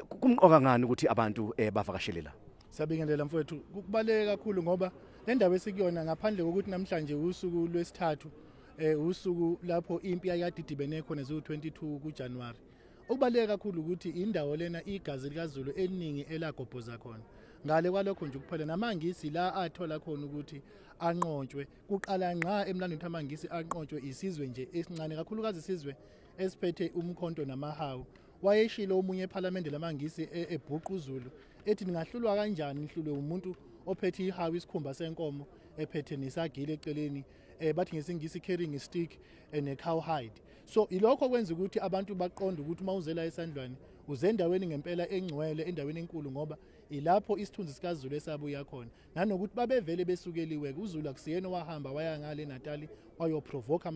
kumqoka ngani ukuthi abantu bavakashele la? Siyabingelela mfowethu, kubaleke kakhulu ngoba le ndawo esikuyona ngaphandle kokuthi namhlanje usuku lwesithathu usuku lapho impi yakadidibene khona zo-22 kuJanuwari. Okubaleke kakhulu ukuthi indawo lena igazi likaZulu eningi elagobhoza khona. Ngale kwalokho nje kuphela namangisi la athola khona ukuthi anqotshwe. Kuqala nqa emlandweni amangisi anqotshwe isizwe nje esincane kakhulukazi isizwe esiphethe umkhonto namahawu. Wayeshilo omunye eParliament lamangisi ebhuqa uZulu ethi ningahlulwa kanjani nihlulwe umuntu ophethe ihawu isikhumba senkomo ephethe nesagile eceleni bathi ngesingisi carrying a stick and a cowhide. So ilokho kwenza ukuthi abantu baqonde ukuthi mawuzela esandlwane uze endaweni ngempela engcwele endaweni enkulu ngoba ilapho isithunzi sikaZulu esabuya khona nanokuthi babevele besukeliwe uZulu akusiyena wahamba waya ngale eNatali wayoprovoke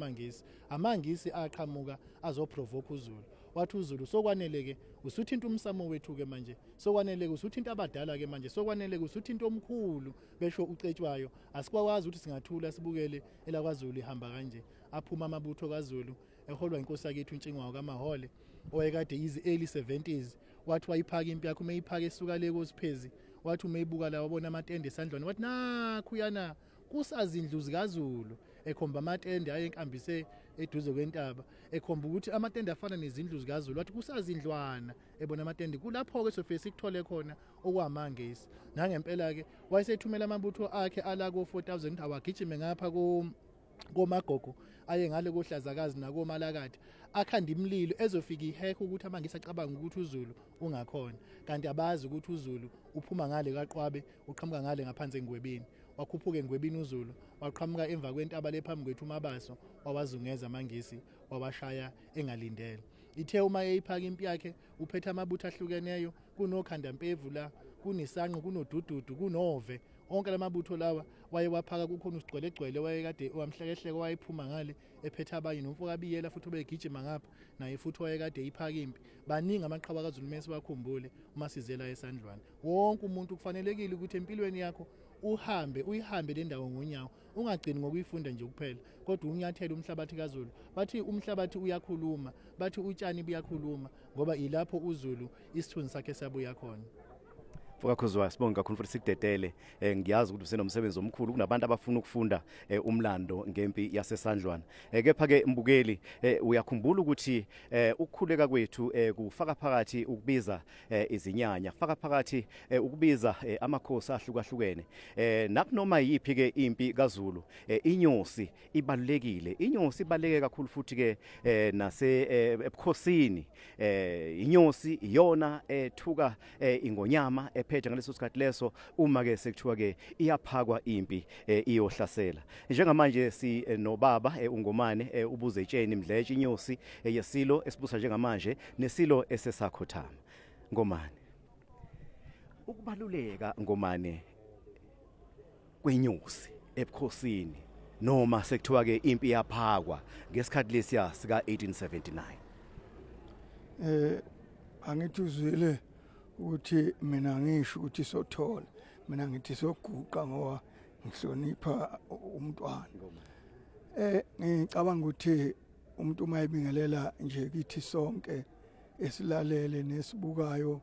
amangisi aqhamuka azoprovoke uZulu. Wathi uZulu sokwaneleke usuthinta umsamo wethu ke manje, sokwaneleke usuthinta abadala ke manje, sokwaneleke usuthinta omkhulu besho ucetshwayo. Asikwazi ukuthi singathula sibukele elakwaZulu ihamba kanje. Aphuma amabutho kaZulu eholwa inkosi yakethu uNtshingwayo kaMahole oyekade yizi early 70s. Wathi wayiphaka impi yakho umeyiphaka esuka le koSiphezi, wathi umeyibuka la wabona amatende esandlwane wathi nakhu yana kusazindlu zikaZulu ekhomba amatende ayenkambise eduze kwentaba ekhomba ukuthi amatende afana nezindlu zikaZulu wathi kusazindlwana ebona amatende kulapho ke sofike sikuthole khona okwamangesi. Nangempela ke wayesethumela amabutho akhe ala ko 4000 awagijime ngapha komagogo aye ngale kohlazakazi nakomalakade akhanda imlilo ezofika iheke ukuthi amangisi acabanga ukuthi uZulu ungakhona kanti abazi ukuthi uZulu uphuma ngale kaQwabe uqhamuka ngale ngaphansi engwebeni. Wakhuphuka engwebini uZulu waqhamuka emva kwentaba lephambi kwethu uMabaso wawazungeza amangisi wawashaya engalindele. Ithe uma eyiphaka impi yakhe uphethe amabutho ahlukeneyo kunokhanda mpevu la kunisanqo kunodududu kunove onke lamabutho lawa wayewaphaka kukhona usigcwelegcwele wayekade wamhlekehleke wayephuma ngale ephethe abanye nomfokabiyela futhi obegijima ngapha naye futhi wayekade eyiphaka impi. Baningi amaqhaba kaZulu mase bakhumbule uma sizela esandlwane. Wonke umuntu kufanelekile ukuthi empilweni yakho uyihambe le ndawo ngonyawo ungagcini ngokuyifunda nje kuphela kodwa unyathele umhlabathi kaZulu. Bathi umhlabathi uyakhuluma, bathi utshani buyakhuluma ngoba ilapho uZulu isithunzi sakhe sabuya khona. Fukakhuzwa sibonga kakhulu futhi sikudedele ngiyazi ukuthi usenomsebenzi omkhulu kunabantu abafuna ukufunda umlando ngempi yasesandlwana. Kepha ke mbukeli uyakhumbula ukuthi ukukhuleka kwethu kufaka phakathi ukubiza izinyanya, faka phakathi ukubiza amakhosi ahlukahlukene. Nakunoma yipi ke impi kaZulu inyosi ibalulekile. Inyosi ibaluleke kakhulu futhi ke nase ebukhosini. Inyosi iyona ethuka ingonyama phethe ngaleso sikhathi leso uma ke sekuthiwa ke iyaphakwa impi iyohlasela. Njengamanje si nobaba uNgomane ubuze etsheni Mdletshe inyosi yesilo esibusa njengamanje nesilo esesakhothama. Ngomane, ukubaluleka Ngomane kwenyosi ebukhosini noma sekuthiwa ke impi yaphakwa ngesikhathi lesiya sika 1879. Angithi uzwile ukuthi mina ngisho ukuthi sothola mina ngithi soguqa ngoba ngihlonipha umntwana. Ngicabanga ukuthi umuntu uma ebingelela nje kithi sonke esilalele nesibukayo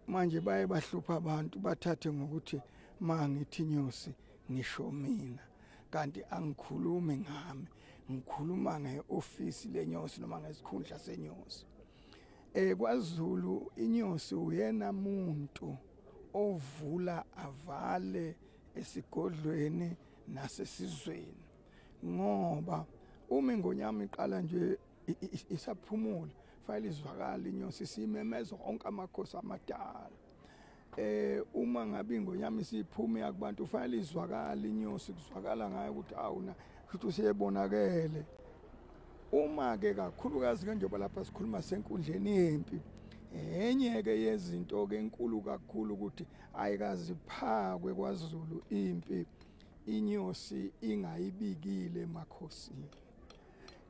manje baye bahlupha abantu bathathe ngokuthi mangithi inyosi ngisho mina kanti angikhulumi ngami ngikhuluma ngeofisi lenyosi noma ngesikhundla senyosi. KwaZulu inyosi uyena muntu ovula avale esigodlweni nasesizweni ngoba uma ingonyama iqala nje isaphumula fayile izwakala inyosi simemeza onke amakhosi amadala. Uma ngabe ingonyama isiphuma yakubantu fayile izwakala inyosi kuzwakala ngayo ukuthi awuna futhi usiyebonakele. Uma ke kakhulukazi kanjengoba lapha sikhuluma senkundleni yempi enye ke yezinto ke enkulu kakhulu ukuthi ayikaziphakwe kwaZulu impi inyosi ingayibikile emakhosini.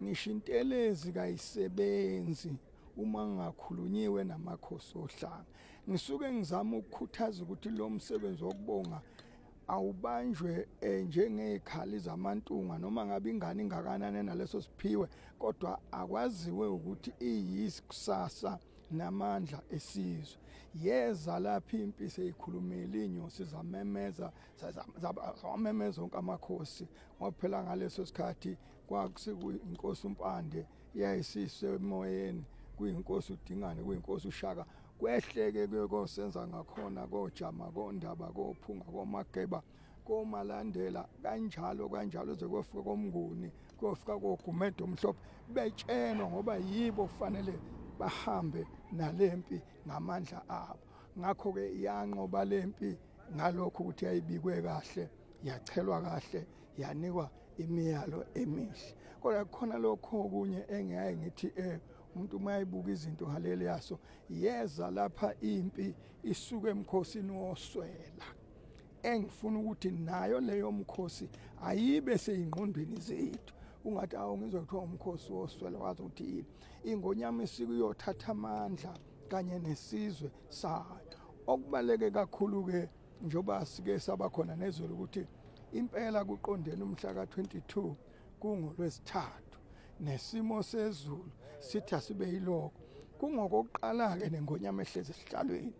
Ngisho intelezi kayisebenzi uma ngakhulunyiwe namakhosi ohlanga. Ngisuke ngizama ukukhuthaza ukuthi lo msebenzi wokubonga awubanjwe njengezikhali zamantunga noma ngabe ingane ingakanani naleso siphiwe kodwa akwaziwe ukuthi iyisikusasa namandla esizwe. Yeza lapha impi seyikhulumile inyosi zamemeza zamemeza zonke amakhosi ngoba phela ngaleso sikhathi kwakusekuyinkosi uMpande yayisisemoyeni kuyinkosi uDingane kuyinkosi uShaka kwehleke kuyosenza ngakhona koJama koNdaba koPhunga koMageba koMalandela kanjalo zekufika koMnguni kufika koGumede omhlophe betshenwa ngoba yibo kufanele bahambe nalempi ngamandla abo. Ngakho ke iyanqoba lempi ngalokho ukuthi ayibikwe kahle yachelwa kahle yanikwa imiyalo emihle. Kodwa khona lokho okunye engiyaye ngithi umuntu mayibuka izinto haleli yaso yeza lapha impi isuke emkhosini woswela. Engifuna ukuthi nayo leyo mkhosi ayibe seyingqondweni zethu. Ungathi ngizwa kuthiwa umkhosi woswela wazi ukuthi yini. Ingonyama isiko iyothatha amandla kanye nesizwe sayo. Okubaleke kakhulu ke njoba sike sabakhona nezolo ukuthi impela kuqondene umhla ka22 kungolwesithathu nesimo sezulu sithi asibe yiloko. Kungokokuqala ke nengonyama ehlezi esihlalweni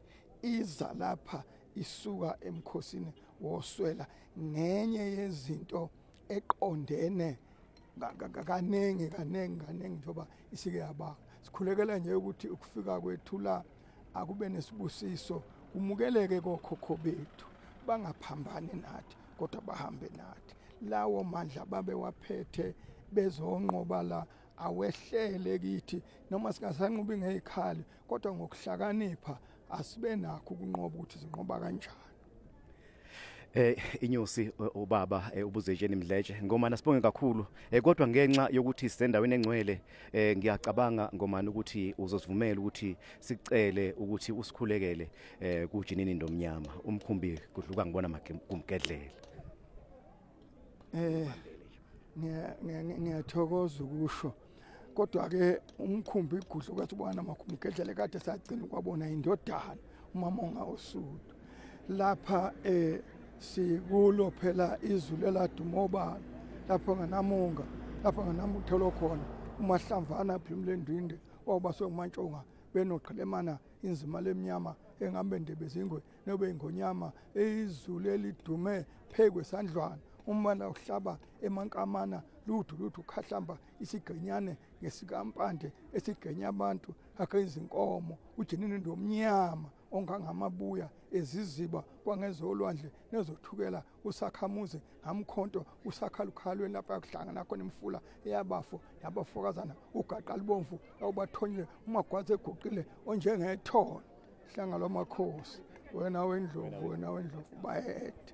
iza lapha isuka emkhosini woswela ngenye yezinto eqondene kanengi njoba isike yaba sikhulekela nje ukuthi ukufika kwethu la akube nesibusiso umukeleke kokhokho bethu bangaphambani nathi kodwa bahambe nathi. Lawo mandla babe waphethe bezonqoba la awehlele kithi noma singasanqobi ngezikhali kodwa ngokuhlakanipha asibe nakho ukunqoba ukuthi sinqoba kanjani. Inyosi ubaba ubuzejeni Mdletshe ngomana sibonge kakhulu kodwa ngenxa yokuthi sisendaweni engcwele ngiyacabanga ngomana ukuthi uzosivumela ukuthi sicele ukuthi usikhulekele kuJinini Ndomnyama umkhumbi kudluka ngibona kumgedlela. Ngiyathokoza ukusho kodwa ke umkhumbi igudluka sibona makumgedlela kade sagcina kwabona indodana uMamonga oSudu lapha sikulo phela izulu eladumoba lapho nganamunga lapho nganamuthelo khona uMahlamvana Phimlendwinde wabaswe uMantshonga benoqhelemana inzima lemnyama engambe ndebezingwe nobe ingonyama izulu elidume phekwe sandlwana umbala uhlaba emankamana luthu khahlamba isigenyane ngesikampande esigenya abantu akhe izinkomo uJinini Ndomnyama ongangamabuya eziziba kwangezolwandle nezothukela usakhamuzi ngamkhonto usakhalukhalweni lapha kuhlangana khona imfula eyabafo yabafokazana ugaqa libomvu awubathonyile umagwaze eguqile onjengethona hlanga lomakhosi wena wendlovu bayede